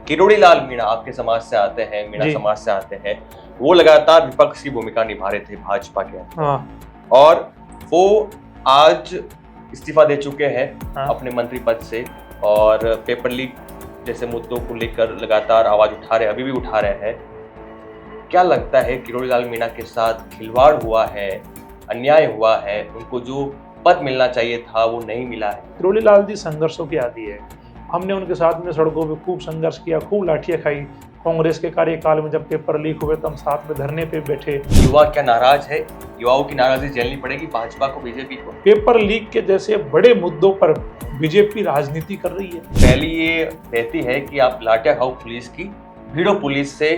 किरोड़ी लाल मीणा आपके समाज से आते हैं, मीणा जी। समाज से आते हैं। वो लगातार विपक्ष की भूमिका निभा रहे थे भाजपा के अंदर हाँ, और वो आज इस्तीफा दे चुके हैं हाँ। अपने मंत्री पद से और पेपर लीक जैसे मुद्दों को लेकर लगातार आवाज उठा रहे हैं, अभी भी उठा रहे हैं। क्या लगता है किरोड़ी लाल मीणा के साथ खिलवाड़ हुआ है, अन्याय हुआ है, उनको जो पद मिलना चाहिए था वो नहीं मिला है? किरोड़ी लाल जी संघर्षों की आदी है। हमने उनके साथ में सड़कों पे खूब संघर्ष किया, खूब लाठियाँ खाई। कांग्रेस के कार्यकाल में जब पेपर लीक हुए तो हम साथ में धरने पे बैठे। युवा क्या नाराज है? युवाओं की नाराजगी झेलनी पड़ेगी भाजपा को, बीजेपी को। पेपर लीक के जैसे बड़े मुद्दों पर बीजेपी राजनीति कर रही है। पहली ये रहती है कि आप लाठियां खाओ पुलिस की, भिड़ो पुलिस से,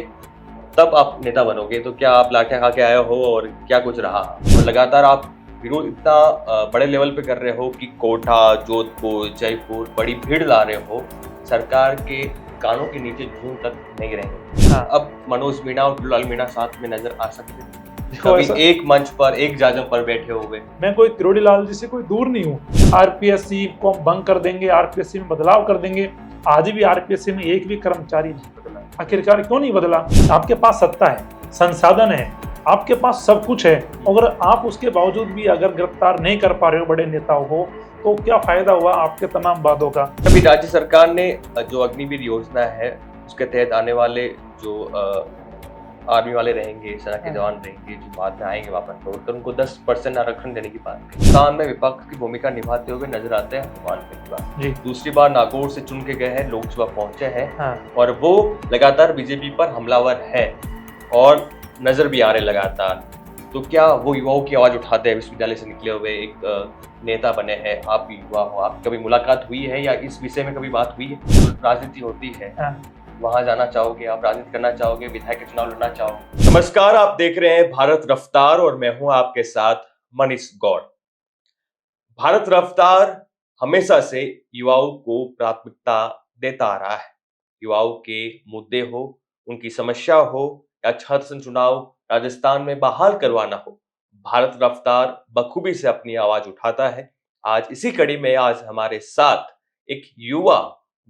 तब आप नेता बनोगे। तो क्या आप लाठियां खा के आए हो और क्या कुछ रहा? और लगातार आप विरोध इतना बड़े लेवल पे कर रहे हो कि कोटा, जोधपुर, जयपुर बड़ी भीड़ ला रहे हो, सरकार के कानों के नीचे जूं तक नहीं रहेंगे। हाँ। अब मनोज मीणा और किरोड़ी लाल मीणा साथ में नजर आ सकते हैं देखो ऐसा, कभी एक मंच पर, एक जाजम पर बैठे हुए। मैं कोई किरोड़ी लाल जी से कोई दूर नहीं हूँ। आरपीएससी को हम भंग कर देंगे, आरपीएससी में बदलाव कर देंगे। आज भी आरपीएससी में एक भी कर्मचारी नहीं बदला। आखिरकार क्यों नहीं बदला? आपके पास सत्ता है, संसाधन है, आपके पास सब कुछ है। अगर आप उसके बावजूद भी अगर गिरफ्तार नहीं कर पा रहे हो बड़े नेताओं को, तो क्या फायदा हुआ आपके तमाम वादों का? अभी राज्य सरकार ने जो अग्निवीर योजना है उसके तहत आने वाले जो आर्मी वाले रहेंगे, सेना के जवान रहेंगे, जो बाद में आएंगे वापस लौटकर, उनको 10% आरक्षण देने की बात की। हिंदुस्तान में विपक्ष की भूमिका निभाते हुए नजर आते हैं हनुमान पहली जी। दूसरी बार नागौर से चुन के गए हैं, लोकसभा पहुंचे हैं। हाँ। और वो लगातार बीजेपी पर हमलावर है और नजर भी आ रहे लगातार। तो क्या वो युवाओं की आवाज उठाते हैं? विश्वविद्यालय से निकले हुए एक नेता बने हैं, आप युवा हो, आप कभी मुलाकात हुई है या इस विषय में कभी बात हुई है? राजनीति होती है, हाँ। वहां जाना चाहोगे, आप राजनीति करना चाहोगे, विधायक के चुनाव लड़ना चाहोगे? नमस्कार, आप देख रहे हैं भारत रफ्तार और मैं हूं आपके साथ मनीष गौड़। भारत रफ्तार हमेशा से युवाओं को प्राथमिकता देता आ रहा है। युवाओं के मुद्दे हो, उनकी समस्या हो या छात्र चुनाव राजस्थान में बहाल करवाना हो, भारत रफ्तार बखूबी से अपनी आवाज उठाता है। आज इसी कड़ी में आज हमारे साथ एक युवा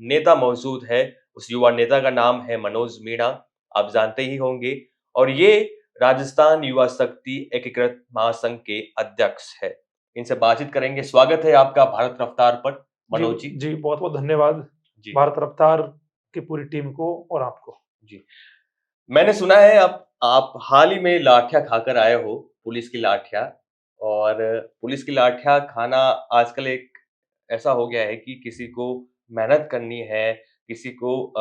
नेता मौजूद है। उस युवा नेता का नाम है मनोज मीणा, आप जानते ही होंगे, और ये राजस्थान युवा शक्ति एकीकृत महासंघ के अध्यक्ष है। इनसे बातचीत करेंगे। स्वागत है आपका भारत रफ्तार पर मनोज जी। जी, बहुत बहुत धन्यवाद जी भारत रफ्तार की पूरी टीम को और आपको। जी। मैंने सुना है आप हाल ही में लाठियां खाकर आए हो, पुलिस की लाठियां। और पुलिस की लाठियां खाना आजकल एक ऐसा हो गया है कि किसी को मेहनत करनी है, किसी को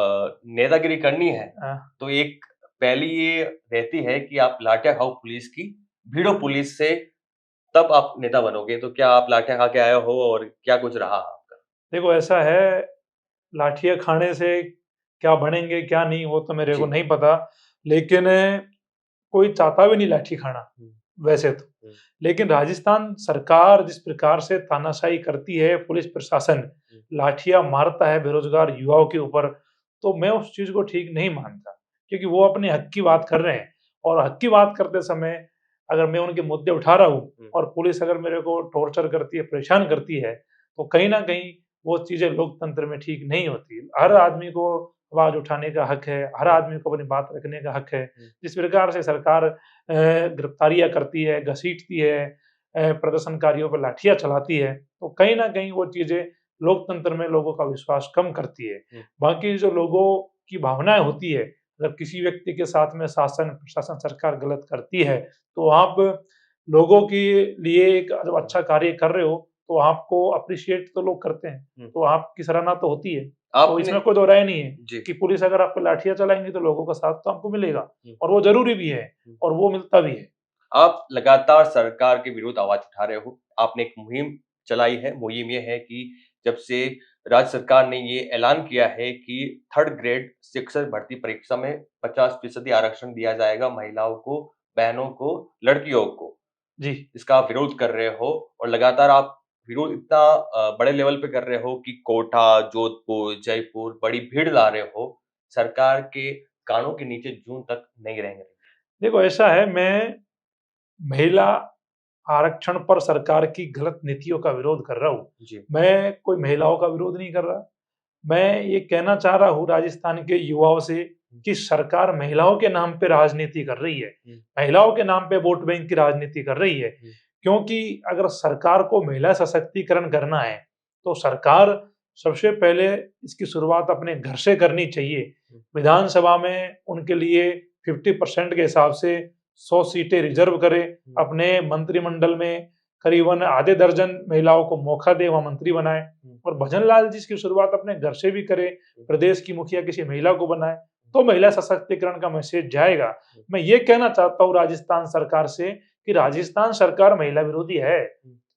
नेतागिरी करनी है, हाँ। तो एक पहली ये रहती है कि आप लाठियां खाओ पुलिस की, भिड़ो पुलिस से, तब आप नेता बनोगे। तो क्या आप लाठियां खा के आए हो और क्या कुछ रहा आपका? देखो ऐसा है, लाठियाँ खाने से क्या बनेंगे क्या नहीं वो तो मेरे को जी। नहीं पता, लेकिन कोई चाहता भी नहीं लाठी खाना हम्म, वैसे तो। हम्म, लेकिन राजस्थान सरकार जिस प्रकार से तानाशाही करती है, पुलिस प्रशासन लाठियाँ मारता है बेरोजगार युवाओं के ऊपर, तो मैं उस चीज़ को ठीक नहीं मानता। क्योंकि वो अपने हक की बात कर रहे हैं और हक की बात करते समय अगर मैं उनके मुद्दे उठा रहा हूँ और पुलिस अगर मेरे को टॉर्चर करती है, परेशान करती है, तो कहीं न कहीं वो चीज़ें लोकतंत्र में ठीक नहीं होती। हर आदमी को आवाज़ उठाने का हक है, हर आदमी को अपनी बात रखने का हक है। जिस प्रकार से सरकार गिरफ्तारियाँ करती है, घसीटती है, प्रदर्शनकारियों पर लाठियाँ चलाती है, तो कहीं न कहीं वो चीज़ें लोकतंत्र में लोगों का विश्वास कम करती है। बाकी जो लोगों की भावनाएँ होती है, अगर किसी व्यक्ति के साथ में शासन, प्रशासन, सरकार गलत करती है, तो आप लोगों के लिए एक जब अच्छा कार्य कर रहे हो, तो आपको एप्रिशिएट तो लोग करते हैं, तो आपकी सराहना तो होती है। तो आपने इसमें कोई दो राय नहीं है जी कि पुलिस अगर आप पे लाठियाँ चलाएँगी तो लोगों का साथ तो आपको मिलेगा हम्म, और वो ज़रूरी भी है और वो मिलता भी है। आप लगातार सरकार के विरुद्ध आवाज उठा रहे हो। आपने एक मुहिम चलाई है। मुहिम ये है कि जब से राज्य सरकार ने ये ऐलान किया है कि थर्ड ग्रेड शिक्षक भर्ती परीक्षा में 50% आरक्षण दिया जाएगा महिलाओं को, बहनों को, लड़कियों को। जी। इसका आप विरोध कर रहे हो और लगातार आप विरोध इतना बड़े लेवल पे कर रहे हो कि कोटा, जोधपुर, जयपुर बड़ी भीड़ ला रहे हो, सरकार के कानों के नीचे जूं तक नहीं रहेंगे। देखो ऐसा है, मैं महिला आरक्षण पर सरकार की गलत नीतियों का विरोध कर रहा हूँ। जी मैं कोई महिलाओं का विरोध नहीं कर रहा। मैं ये कहना चाह रहा हूँ राजस्थान के युवाओं से कि सरकार महिलाओं के नाम पे राजनीति कर रही है, महिलाओं के नाम पे वोट बैंक की राजनीति कर रही है। क्योंकि अगर सरकार को महिला सशक्तिकरण करना है, तो सरकार सबसे पहले इसकी शुरुआत अपने घर से करनी चाहिए। विधानसभा में उनके लिए 50% के हिसाब से 100 सीटें रिजर्व करे, अपने मंत्रिमंडल में करीबन आधे दर्जन महिलाओं को मौका दे, वहां मंत्री बनाए। और भजन लाल जी इसकी शुरुआत अपने घर से भी करे, प्रदेश की मुखिया किसी महिला को बनाए, तो महिला सशक्तिकरण का मैसेज जाएगा। मैं ये कहना चाहता हूँ राजस्थान सरकार से कि राजस्थान सरकार महिला विरोधी है।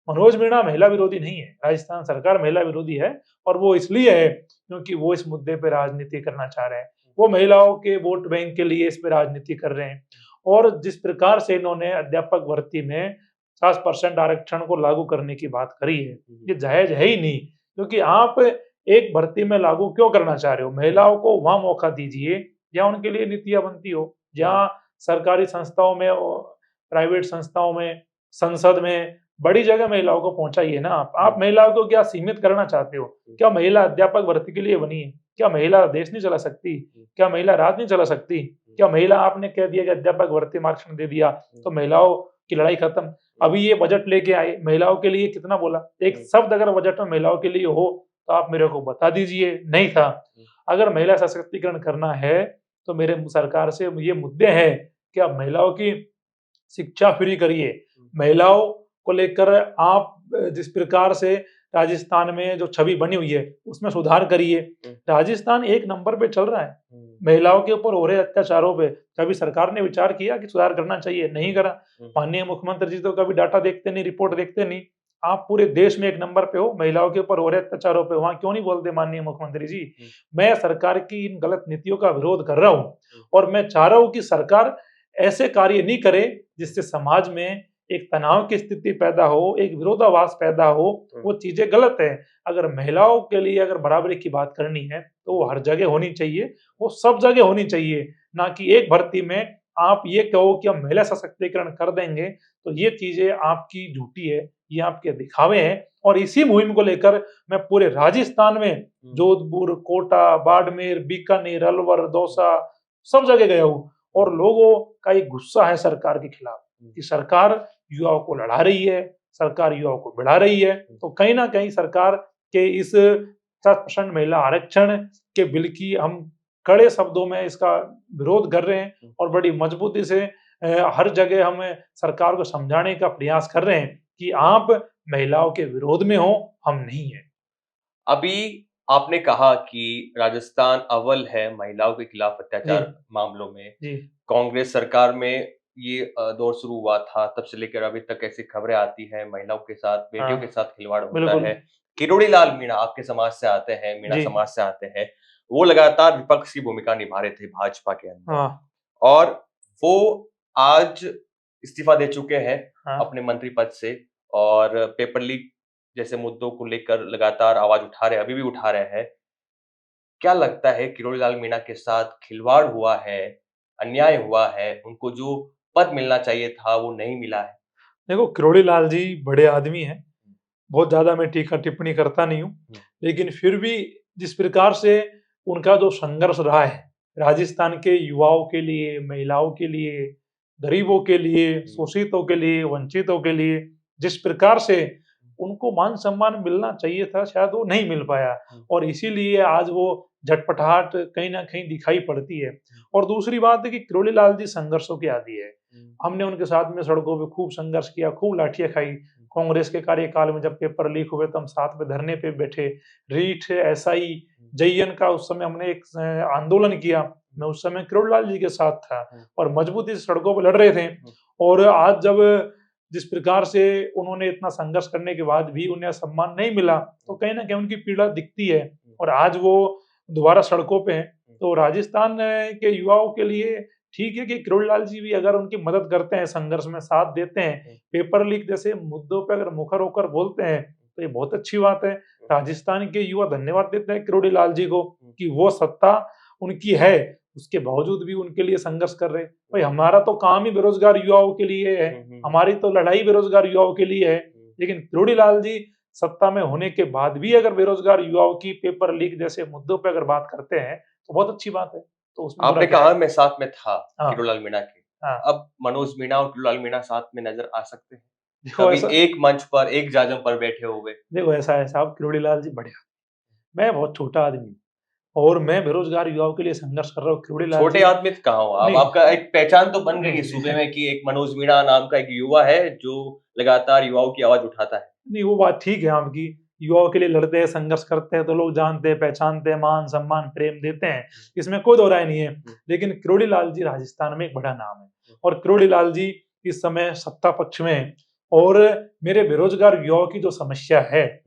मनोज मीणा महिला विरोधी नहीं है, राजस्थान सरकार महिला विरोधी है। और वो इसलिए है क्योंकि वो इस मुद्दे पे राजनीति करना चाह रहे हैं। वो महिलाओं के वोट बैंक के लिए इस पे राजनीति कर रहे हैं। और जिस प्रकार से इन्होंने अध्यापक भर्ती में 50% आरक्षण को लागू करने की बात करी है, ये जायज है ही नहीं। क्योंकि आप एक भर्ती में लागू क्यों करना चाह रहे हो? महिलाओं को वहां मौका दीजिए जहां उनके लिए नीतियां बनती हो, जहां सरकारी संस्थाओं में, प्राइवेट संस्थाओं में, संसद में, बड़ी जगह महिलाओं को पहुंचाइए ना। आप महिलाओं को क्या सीमित करना चाहते हो? क्या महिला अध्यापक भर्ती के लिए बनी है? क्या महिला देश नहीं चला सकती? क्या महिला राज नहीं चला सकती? क्या महिला, आपने कह दिया कि अध्यापक भर्ती में आरक्षण दे दिया तो महिलाओं की लड़ाई खत्म? अभी ये बजट लेके आए, महिलाओं के लिए कितना बोला? एक शब्द अगर बजट में महिलाओं के लिए हो तो आप मेरे को बता दीजिए, नहीं था। अगर महिला सशक्तिकरण करना है तो मेरे सरकार से ये मुद्दे हैं कि आप महिलाओं की शिक्षा फ्री करिए। महिलाओं को लेकर आप जिस प्रकार से राजस्थान में जो छवि बनी हुई है उसमें सुधार करिए। राजस्थान एक नंबर पे चल रहा है महिलाओं के ऊपर हो रहे अत्याचारों पे। कभी सरकार ने विचार किया कि सुधार करना चाहिए? नहीं करा। माननीय मुख्यमंत्री जी तो कभी डाटा देखते नहीं, रिपोर्ट देखते नहीं। आप पूरे देश में एक नंबर पे हो महिलाओं के ऊपर हो रहे अत्याचारों पे, वहां क्यों नहीं बोलते माननीय मुख्यमंत्री जी? मैं सरकार की इन गलत नीतियों का विरोध कर रहा हूँ और मैं चाह रहा हूँ कि सरकार ऐसे कार्य नहीं करे जिससे समाज में एक तनाव की स्थिति पैदा हो, एक विरोधाभास पैदा हो। वो चीजें गलत है। अगर महिलाओं के लिए अगर बराबरी की बात करनी है तो वो हर जगह होनी चाहिए, वो सब जगह होनी चाहिए। ना कि एक भर्ती में आप ये कहो कि हम महिला सशक्तिकरण कर देंगे, तो ये चीजें आपकी झूठी है, ये आपके दिखावे हैं। और इसी मुहिम को लेकर मैं पूरे राजस्थान में जोधपुर, कोटा, बाड़मेर, बीकानेर, अलवर, दौसा सब जगह गया हूँ। और लोगों का एक गुस्सा है सरकार के खिलाफ कि सरकार युवाओं को लड़ा रही है, सरकार युवाओं को बढ़ा रही है। तो कहीं ना कहीं सरकार के इस 50% महिला आरक्षण के बिल की हम कड़े शब्दों में इसका विरोध कर रहे हैं और बड़ी मजबूती से हर जगह हम सरकार को समझाने का प्रयास कर रहे हैं कि आप महिलाओं के विरोध में हो, हम नहीं है। अभी आपने कहा कि राजस्थान अव्वल है महिलाओं के खिलाफ जी, अत्याचार मामलों में। जी, कांग्रेस सरकार में ये दौर शुरू हुआ था, तब से लेकर अभी तक ऐसी खबरें आती हैं, महिलाओं के साथ, बेटियों के हाँ, साथ खिलवाड़ होता बिल्कुल। है। किरोड़ी लाल मीणा आपके समाज से आते हैं, मीणा जी, समाज से आते हैं। वो लगातार विपक्ष की भूमिका निभा रहे थे भाजपा के अंदर हाँ, और वो आज इस्तीफा दे चुके हैं हाँ। अपने मंत्री पद से और पेपर लीक जैसे मुद्दों को लेकर लगातार आवाज उठा रहे हैं, अभी भी उठा रहे हैं। क्या लगता है किरोड़ी लाल मीणा के साथ खिलवाड़ हुआ है, अन्याय हुआ है, उनको जो पद मिलना चाहिए था वो नहीं मिला है? देखो, किरोड़ी लाल जी बड़े आदमी हैं, बहुत ज़्यादा मैं टीका टिप्पणी करता नहीं हूँ। लेकिन फिर भी जिस प्रकार से उनका जो संघर्ष रहा है, राजस्थान के युवाओं के लिए, महिलाओं के लिए, गरीबों के लिए, शोषितों के लिए, वंचितों के लिए, जिस प्रकार से उनको मान-सम्मान मिलना चाहिए था, शायद वो नहीं मिल पाया। और इसीलिए आज वो झटपटाहट कहीं न कहीं दिखाई पड़ती है। और दूसरी बात है कि किरोड़ी लाल जी संघर्षों के आदी है। हमने उनके साथ में सड़कों पे खूब संघर्ष किया, खूब लाठियाँ खाई। कांग्रेस के कार्यकाल में जब पेपर लीक हुए तो हम साथ में धरने पे बैठे। रीट, एसआई, जेईएन का उस समय हमने एक आंदोलन किया। मैं उस समय किरोड़ी लाल जी के साथ था और मजबूती से सड़कों पे लड़ रहे थे। और आज जब जिस प्रकार से उन्होंने इतना संघर्ष करने के बाद भी उन्हें सम्मान नहीं मिला, तो कहीं न कहीं उनकी पीड़ा दिखती है और आज वो दोबारा सड़कों पे हैं। तो राजस्थान के युवाओं के लिए ठीक है कि किरोड़ी लाल जी भी अगर उनकी मदद करते हैं, संघर्ष में साथ देते हैं, पेपर लीक जैसे मुद्दों पे अगर मुखर होकर बोलते हैं, तो ये बहुत अच्छी बात है। राजस्थान के युवा धन्यवाद देते हैं किरोड़ी लाल जी को कि वो सत्ता उनकी है, उसके बावजूद भी उनके लिए संघर्ष कर रहे हैं। भाई हमारा तो काम ही बेरोजगार युवाओं के लिए है, हमारी तो लड़ाई बेरोजगार युवाओं के लिए है। लेकिन किरोड़ी लाल जी सत्ता में होने के बाद भी अगर बेरोजगार युवाओं की पेपर लीक जैसे मुद्दों पे अगर बात करते हैं तो बहुत अच्छी बात है। तो उसमें बुरा आपने क्या कहा है? मैं साथ में था हाँ, किरोलाल मीणा के। हाँ। अब मनोज मीणा और किरोलाल मीणा साथ में नज़र आ सकते हैं? देखो कभी ऐसा एक मंच पर, एक जाजम पर बैठे हुए। देखो ऐसा है साहब, किरोड़ी लाल जी बढ़िया। मैं बहुत छोटा आदमी हूँ और मैं बेरोजगार युवाओं के लिए संघर्ष कर रहा हूँ। किरोड़ी लाल छोटे जी आदमी तो कहाँ हो आप? नहीं, आपका एक पहचान तो बन गई है नहीं, सूबे में कि एक मनोज मीणा नाम का एक युवा है जो लगातार युवाओं की आवाज़ उठाता है। नहीं वो बात ठीक है आपकी। युवाओं के लिए लड़ते हैं, संघर्ष करते हैं तो लोग जानते हैं, पहचानते हैं, मान, सम्मान, प्रेम देते हैं। इसमें कोई दो राय नहीं है। लेकिन किरोड़ी लाल जी राजस्थान में एक बड़ा नाम है और किरोड़ी लाल जी इस समय सत्ता पक्ष में हैं और मेरे बेरोजगार युवाओं की जो समस्या है,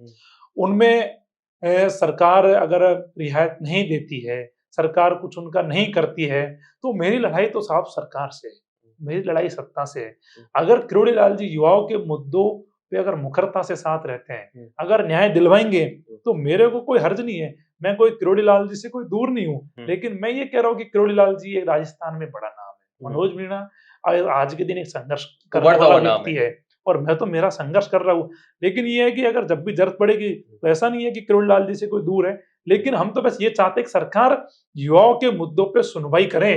उनमें सरकार अगर रियायत नहीं देती है, सरकार कुछ उनका नहीं करती है, तो मेरी लड़ाई तो साहब सरकार से है, मेरी लड़ाई सत्ता से है। अगर किरोड़ी लाल जी युवाओं के मुद्दों पे अगर मुखरता से साथ रहते हैं, अगर न्याय दिलवाएँगे, तो मेरे को कोई हर्ज नहीं है। मैं कोई किरोड़ी लाल जी से कोई दूर नहीं हूँ। लेकिन मैं ये कह रहा हूँ कि किरोड़ी लाल जी एक राजस्थान में बड़ा नाम है। मनोज मीणा आज के दिन एक संघर्ष करने उभरता वाला हुआ नाम व्यक्ति है। है और मैं तो मेरा संघर्ष कर रहा हूँ। लेकिन ये है कि अगर जब भी ज़रूरत पड़ेगी, तो ऐसा नहीं है कि किरोड़ी लाल जी से कोई दूर है। लेकिन हम तो बस ये चाहते हैं कि सरकार युवाओं के मुद्दों पे सुनवाई करे।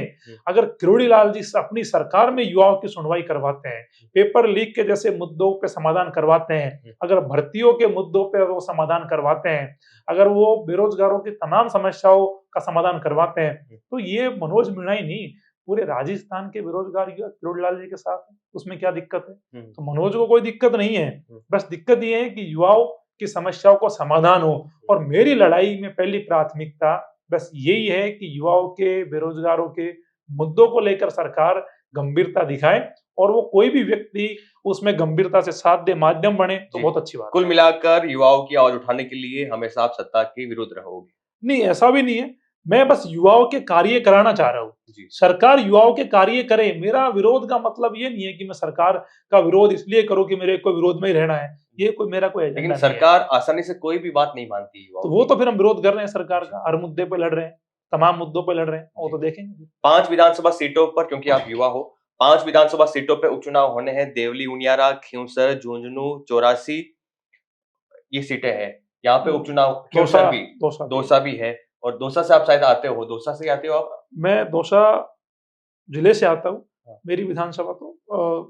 अगर किरोड़ी लाल जी अपनी सरकार में युवाओं की सुनवाई करवाते हैं, पेपर लीक के जैसे मुद्दों पे समाधान करवाते हैं, अगर भर्तियों के मुद्दों पे वो समाधान करवाते हैं, अगर वो बेरोजगारों की तमाम समस्याओं का समाधान करवाते हैं, तो ये मनोज मीणा ही नहीं, पूरे राजस्थान के बेरोजगार युवा किरोड़ी लाल जी के साथ हैं। उसमें क्या दिक्कत है? तो मनोज को कोई दिक्कत नहीं है। बस दिक्कत ये है कि युवाओं की समस्याओं को समाधान हो और मेरी लड़ाई में पहली प्राथमिकता बस यही है कि युवाओं के, बेरोजगारों के मुद्दों को लेकर सरकार गंभीरता दिखाए और वो कोई भी व्यक्ति उसमें गंभीरता से साथ दे, माध्यम बने तो जी। बहुत अच्छी बात कुल है। मिलाकर युवाओं की आवाज़ उठाने के लिए हमेशा आप सत्ता के विरुद्ध रहोगे। नहीं, ऐसा भी नहीं है। मैं बस युवाओं के कार्य कराना चाह रहा हूँ। जी। सरकार युवाओं के कार्य करे। मेरा विरोध का मतलब ये नहीं है कि मैं सरकार का विरोध इसलिए करूँ कि मेरे को विरोध में ही रहना है। ये कोई मेरा कोई लेकिन एजेंडा नहीं है। सरकार आसानी से कोई भी बात नहीं मानती तो युवाओं वो की। तो फिर हम विरोध कर रहे हैं सरकार जी। का, हर मुद्दे पे लड़ रहे हैं, तमाम मुद्दों पे लड़ रहे हैं, वो जी। तो देखेंगे फिर। 5 विधानसभा सीटों पर क्योंकि आप युवा हो, 5 विधानसभा सीटों पे उपचुनाव होने हैं। देवली, उनियारा, खींवसर, झुंझुनू, चौरासी ये सीटें हैं। यहाँ पे उपचुनाव दौसा खींवसर भी, दौसा भी है। दौसा भी है और दौसा से आप शायद आते हो। दौसा से ही आते हो आप? मैं दौसा जिले से आता हूँ। हाँ। मेरी विधानसभा तो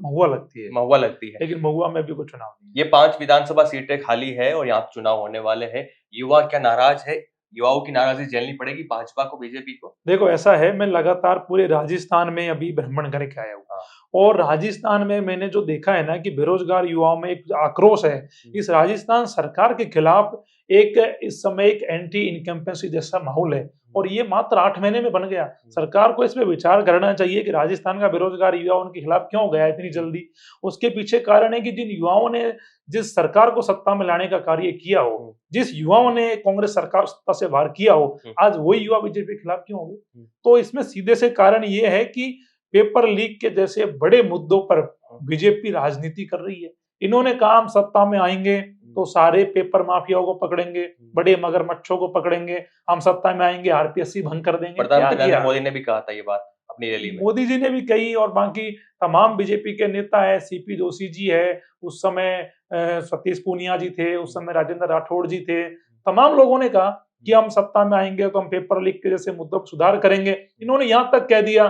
महुआ लगती है, महुआ लगती है। लेकिन महुआ में अभी कोई चुनाव नहीं है। ये 5 विधानसभा सीटें खाली है और यहाँ पे चुनाव होने वाले हैं। युवा क्या नाराज़ है? युवाओं की नाराज़गी झेलनी पड़ेगी भाजपा को, बीजेपी को? देखो ऐसा है, मैं लगातार पूरे राजस्थान में अभी भ्रमण करके आया हूँ हाँ। और राजस्थान में मैंने जो देखा है ना कि बेरोजगार युवाओं में एक आक्रोश है। इस राजस्थान सरकार के खिलाफ एक इस समय एक एंटी इनकम्बेंसी जैसा माहौल है और ये मात्र 8 महीने में बन गया। सरकार को इस पे विचार करना चाहिए कि राजस्थान का बेरोजगार युवा उनके खिलाफ क्यों गया इतनी जल्दी। उसके पीछे कारण है कि जिन युवाओं ने जिस सरकार को सत्ता में लाने का कार्य किया हो, जिस युवाओं ने कांग्रेस सरकार सत्ता से बाहर किया हो, आज वही युवा बीजेपी के खिलाफ क्यों हो गए? तो इसमें सीधे से कारण ये है कि पेपर लीक के जैसे बड़े मुद्दों पर बीजेपी राजनीति कर रही है। इन्होंने कहा हम सत्ता में आएँगे तो सारे पेपर माफियाओं को पकड़ेंगे, बड़े मगरमच्छों को पकड़ेंगे, हम सत्ता में आएँगे आरपीएससी भंग कर देंगे। क्या प्रधानमंत्री नरेंद्र किया? मोदी ने भी कहा था ये बात अपनी रैली में। मोदी जी ने भी कही और बाकी तमाम बीजेपी के नेता है, सीपी जोशी जी है, उस समय सतीश पूनिया जी थे, उस समय राजेंद्र राठौड़ जी थे। तमाम लोगों ने कहा कि हम सत्ता में आएँगे तो हम पेपर लीक के जैसे मुद्दों पर सुधार करेंगे। इन्होंने यहाँ तक कह दिया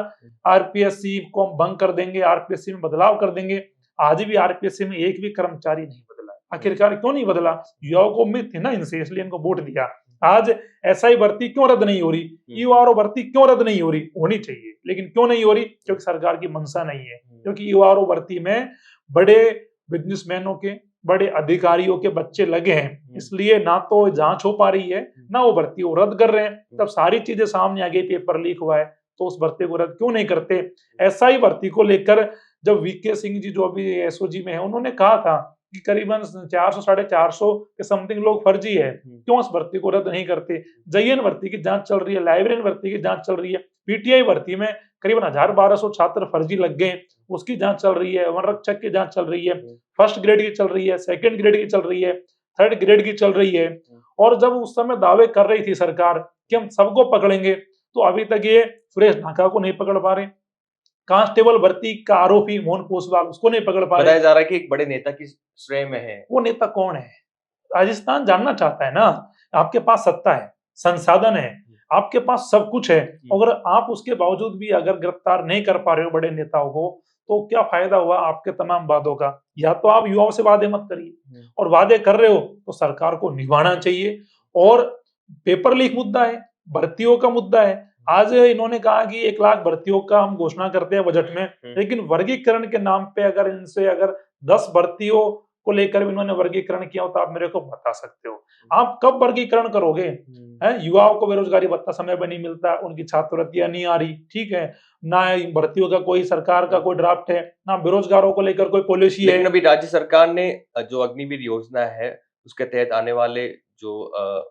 आरपीएससी को हम भंग कर देंगे, आरपीएससी में बदलाव कर देंगे। आज भी आरपीएससी में एक भी कर्मचारी नहीं बदला। आखिरकार क्यों नहीं बदला? युवाओं को उम्मीद थी ना इनसे, इसलिए इनको वोट दिया। आज एसआई भर्ती क्यों रद्द नहीं हो रही? ईओआरओ भर्ती क्यों रद्द नहीं हो रही? होनी चाहिए, लेकिन क्यों नहीं हो रही? क्योंकि सरकार की मंशा नहीं है। क्योंकि ईओआरओ भर्ती में बड़े बिजनेसमैनों के, बड़े अधिकारियों के बच्चे लगे हैं, इसलिए ना तो जांच हो पा रही है, ना वो भर्ती वो रद्द कर रहे हैं। तब सारी चीजें सामने आ गई, पेपर लीक हुआ है, तो उस भर्ती को रद्द क्यों नहीं करते? एसआई भर्ती को लेकर जब वीके सिंह जी जो अभी एसओजी में है, उन्होंने कहा था कि करीबन 400 साढ़े 400 के समथिंग लोग फर्जी है, क्यों उस भर्ती को रद्द नहीं करते? जेईएन भर्ती की जांच चल रही है, लाइब्रेरियन भर्ती की जांच चल रही है, पीटीआई भर्ती में करीबन 1000-1200 छात्र फर्जी लग गए, उसकी जांच चल रही है, वन रक्षक की जांच चल रही है, फर्स्ट ग्रेड की चल रही है, सेकंड ग्रेड की चल रही है, थर्ड ग्रेड की चल रही है। और जब उस समय दावे कर रही थी सरकार कि हम सबको पकड़ेंगे, तो अभी तक ये सुरेश ढाका को नहीं पकड़ पा रहे। कांस्टेबल भर्ती का आरोपी मोहन पोसवाल, उसको नहीं पकड़ पा रहे। बताया जा रहा है कि एक बड़े नेता की श्रेय में है। वो नेता कौन है? राजस्थान जानना चाहता है ना, आपके पास सत्ता है, संसाधन है, आपके पास सब कुछ है। अगर आप उसके बावजूद भी अगर गिरफ्तार नहीं कर पा रहे हो बड़े नेताओं को, तो क्या फायदा हुआ आपके तमाम वादों का? या तो आप युवाओं से वादे मत करिए, और वादे कर रहे हो तो सरकार को निभाना चाहिए। और पेपर लीक मुद्दा है, भर्तियों का मुद्दा है। आज इन्होंने कहा कि 1 लाख भर्तियों का हम घोषणा करते हैं बजट में, लेकिन वर्गीकरण के नाम पे अगर 10 भर्तियों को लेकर भी इन्होंने वर्गीकरण किया हो, तो आप मेरे को बता सकते हो। आप कब वर्गीकरण करोगे? युवाओं को बेरोजगारी भत्ता समय पर नहीं मिलता, उनकी छात्रवृत्तियां नहीं आ रही, ठीक है, ना भर्तियों का कोई सरकार का कोई ड्राफ्ट है, ना बेरोजगारों को लेकर कोई पॉलिसी है। लेकिन अभी राज्य सरकार ने जो अग्निवीर योजना है, उसके तहत आने वाले जो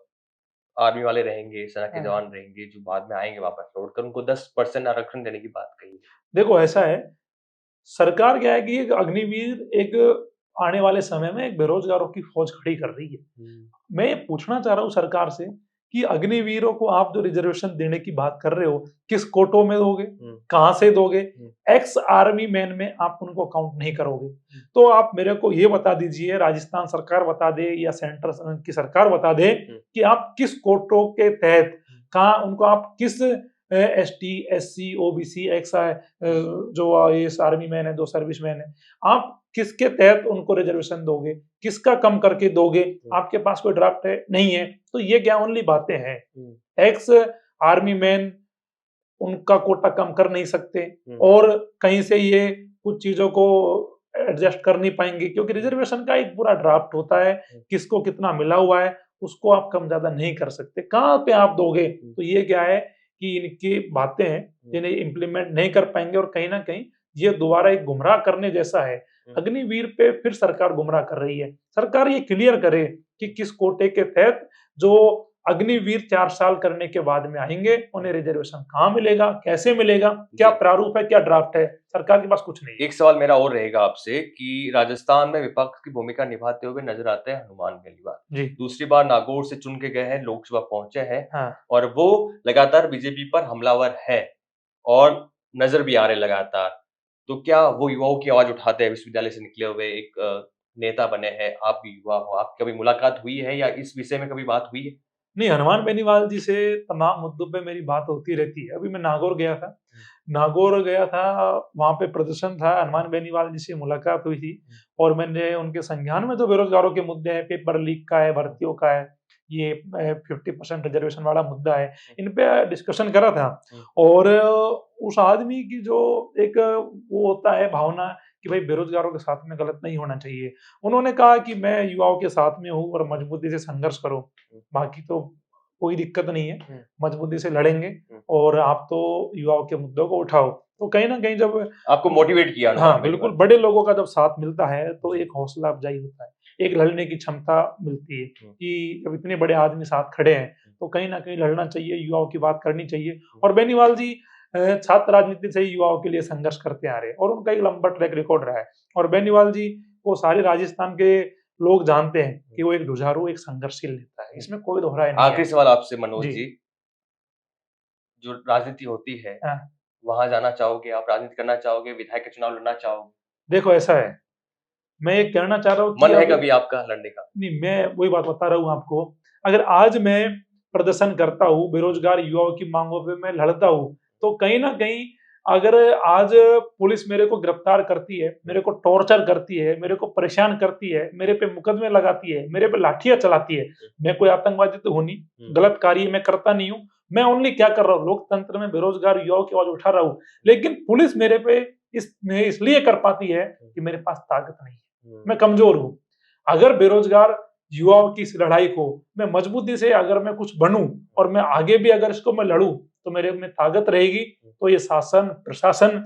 आर्मी वाले रहेंगे, सेना के जवान रहेंगे, जो बाद में आएँगे वापस लौटकर, उनको 10% आरक्षण देने की बात कही है। देखो ऐसा है, सरकार क्या है कि एक अग्निवीर एक आने वाले समय में एक बेरोजगारों की फौज खड़ी कर रही है। मैं ये पूछना चाह रहा हूँ सरकार से कि अग्निवीरों को आप जो रिजर्वेशन देने की बात कर रहे हो, किस कोटों में दोगे? कहाँ से दोगे? एक्स आर्मी मैन में आप उनको काउंट नहीं करोगे। तो आप मेरे को ये बता दीजिए, राजस्थान सरकार बता दे या सेंटर की सरकार बता दे कि आप किस कोटों के तहत कहाँ उनको आप किस एसटी, एससी, ओबीसी, एक्स जो आईएएस आर्मी मैन है, 2 सर्विस मैन है, आप किसके तहत उनको रिजर्वेशन दोगे? किसका कम करके दोगे? आपके पास कोई ड्राफ्ट है? नहीं है। तो ये क्या ओनली बातें हैं। एक्स आर्मी मैन उनका कोटा कम कर नहीं सकते, और कहीं से ये कुछ चीजों को एडजस्ट कर नहीं पाएंगे, क्योंकि रिजर्वेशन का एक पूरा ड्राफ्ट होता है, किसको कितना मिला हुआ है, उसको आप कम ज्यादा नहीं कर सकते। कहाँ पे आप दोगे? तो ये क्या है कि इनकी बातें हैं जिन्हें इम्प्लीमेंट नहीं कर पाएंगे, और कहीं ना कहीं ये दोबारा एक गुमराह करने जैसा है। अग्निवीर पे फिर सरकार गुमराह कर रही है। सरकार ये क्लियर करे कि किस कोटे के तहत जो अग्निवीर 4 साल करने के बाद में आएंगे, उन्हें रिजर्वेशन कहाँ मिलेगा, कैसे मिलेगा, क्या प्रारूप है, क्या ड्राफ्ट है? सरकार के पास कुछ नहीं है। एक सवाल मेरा और रहेगा आपसे कि राजस्थान में विपक्ष की भूमिका निभाते हुए नजर आते हैं हनुमान बेनीवाल। जी। दूसरी बार नागौर से चुन के गए हैं, लोकसभा पहुंचे हैं, हाँ। और वो लगातार बीजेपी पर हमलावर है और नजर भी आ रहे लगातार। तो क्या वो युवाओं की आवाज उठाते हैं? विश्वविद्यालय से निकले हुए एक नेता बने हैं, आप भी युवा हो, आपकी कभी मुलाकात हुई है या इस विषय में कभी बात हुई है? नहीं, हनुमान बेनीवाल जी से तमाम मुद्दों पे मेरी बात होती रहती है। अभी मैं नागौर गया था। वहाँ पे प्रदर्शन था, हनुमान बेनीवाल जी से मुलाकात हुई थी, और मैंने उनके संज्ञान में जो बेरोजगारों के मुद्दे हैं, पेपर लीक का है, भर्तियों का है, ये 50% रिजर्वेशन वाला मुद्दा है, इन पे डिस्कशन करा था। और उस आदमी की जो एक वो होता है भावना कि भाई बेरोजगारों के साथ में गलत नहीं होना चाहिए। उन्होंने कहा कि मैं युवाओं के साथ में हूँ और मजबूती से संघर्ष करो, बाकी तो कोई दिक्कत नहीं है, मजबूती से लड़ेंगे, और आप तो युवाओं के मुद्दों को उठाओ। तो कहीं न कहीं जब आपको मोटिवेट किया हाँ, हनुमान बिल्कुल, बेनीवाल। बड़े लोगों का जब साथ मिलता है तो एक हौसला अफ़ज़ाई होता है, एक लड़ने की क्षमता मिलती है कि जब इतने बड़े आदमी साथ खड़े हैं, तो कहीं न कहीं लड़ना चाहिए, युवाओं की बात करनी चाहिए। और बेनीवाल जी छात्र राजनीति से ही युवाओं के लिए संघर्ष करते आ रहे हैं, और उनका एक लंबा ट्रैक रिकॉर्ड रहा है। और बेनीवाल जी को सारे राजस्थान के लोग जानते हैं कि वो एक जुझारू, एक संघर्षशील नेता है। इसमें कोई दोहराय नहीं है। आखिरी सवाल आपसे मनोज जी। जी, जो राजनीति होती है, हाँ, वहाँ जाना चाहोगे आप? राजनीति करना चाहोगे? विधायक के चुनाव लड़ना चाहोगे? देखो ऐसा है, मैं ये कहना चाह रहा हूँ कि मन है अब कभी आपका लड़ने का? नहीं, मैं वही बात बता रहा हूँ आपको। अगर आज मैं प्रदर्शन करता हूँ, बेरोजगार युवाओं की माँगों पे मैं लड़ता हूँ, तो कहीं न कहीं अगर आज पुलिस मेरे को गिरफ्तार करती है, मेरे को टॉर्चर करती है, मेरे को परेशान करती है, मेरे पे मुकदमे लगाती है, मेरे पे लाठियाँ चलाती है, मैं कोई आतंकवादी तो हूँ नहीं, गलत कार्य मैं करता नहीं हूँ। मैं ओनली क्या कर रहा हूँ, लोकतंत्र में बेरोजगार युवाओं की आवाज़ उठा रहा हूँ। लेकिन पुलिस मेरे पे इसलिए कर पाती है कि मेरे पास ताकत नहीं है, मैं कमज़ोर हूँ। अगर बेरोजगार युवाओं की इस लड़ाई को मैं मजबूती से अगर मैं कुछ बनूं, और मैं आगे भी अगर इसको मैं लड़ूं, तो मेरे में ताकत रहेगी, तो ये शासन प्रशासन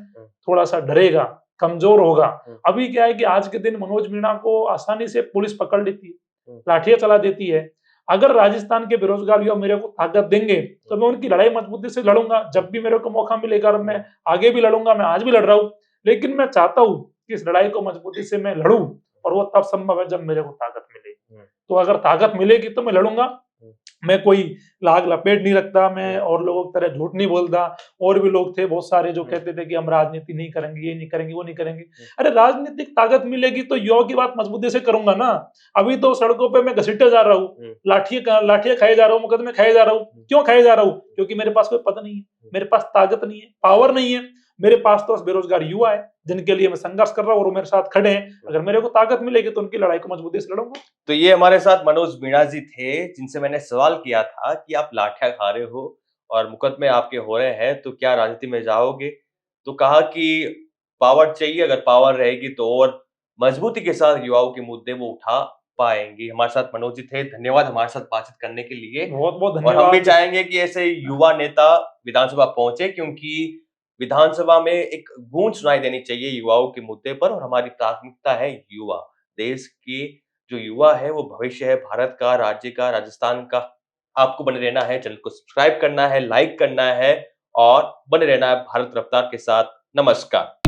थोड़ा सा डरेगा, कमजोर होगा। अभी क्या है कि आज के दिन मनोज मीणा को आसानी से पुलिस पकड़ लेती है, लाठियां चला देती है। अगर राजस्थान के बेरोजगार युवा मेरे को ताकत देंगे, तो मैं उनकी लड़ाई मजबूती से लड़ूंगा। जब भी मेरे को मौका मिलेगा, और मैं आगे भी लड़ूंगा, मैं आज भी लड़ रहा हूँ। लेकिन मैं चाहता हूँ कि इस लड़ाई को मजबूती से मैं लड़ूं, और वो तब संभव है जब मेरे को ताकत मिलेगी। तो अगर ताकत मिलेगी तो मैं लड़ूंगा, मैं कोई लाग लपेट नहीं रखता, मैं हम्म, और लोगों की तरह झूठ नहीं बोलता। और भी लोग थे बहुत सारे जो हम्म, कहते थे कि हम राजनीति नहीं करेंगे, ये नहीं करेंगे, वो नहीं करेंगे। हम्म, अरे राजनीतिक ताकत मिलेगी तो युवाओं की बात मजबूती से करूंगा ना। अभी तो सड़कों पे मैं घसीटा जा रहा हूँ, हम्म, लाठियां खाए जा रहा हूँ, मुकदमे खाए जा रहा हूँ। हम्म, क्यों खाए जा रहा हूँ? क्योंकि मेरे पास कोई पद नहीं है, हम्म। मेरे पास ताकत नहीं है, पावर नहीं है। मेरे पास तो बस बेरोजगार युवा है जिनके लिए मैं संघर्ष कर रहा हूँ और वो मेरे साथ खड़े हैं। अगर मेरे को ताकत मिलेगी तो उनकी लड़ाई को मजबूती से लड़ूंगा। तो ये हमारे साथ मनोज मीणा जी थे, जिनसे मैंने सवाल किया था कि आप लाठियां खा रहे हो और मुकदमे आपके हो रहे हैं, तो क्या राजनीति में जाओगे? तो कहा कि पावर चाहिए, अगर पावर रहेगी तो और मजबूती के साथ युवाओं के मुद्दे वो उठा पाएंगे। हमारे साथ मनोज जी थे, धन्यवाद हमारे साथ बातचीत करने के लिए। बहुत बहुत और हम भी धन्यवाद। चाहेंगे कि ऐसे युवा नेता विधानसभा पहुंचे, क्योंकि विधानसभा में एक गूंज सुनाई देनी चाहिए युवाओं के मुद्दे पर, और हमारी प्राथमिकता है युवा। देश के जो युवा है वो भविष्य है भारत का, राज्य का, राजस्थान का। आपको बने रहना है, चैनल को सब्सक्राइब करना है, लाइक करना है और बने रहना है भारत रफ्तार के साथ। नमस्कार।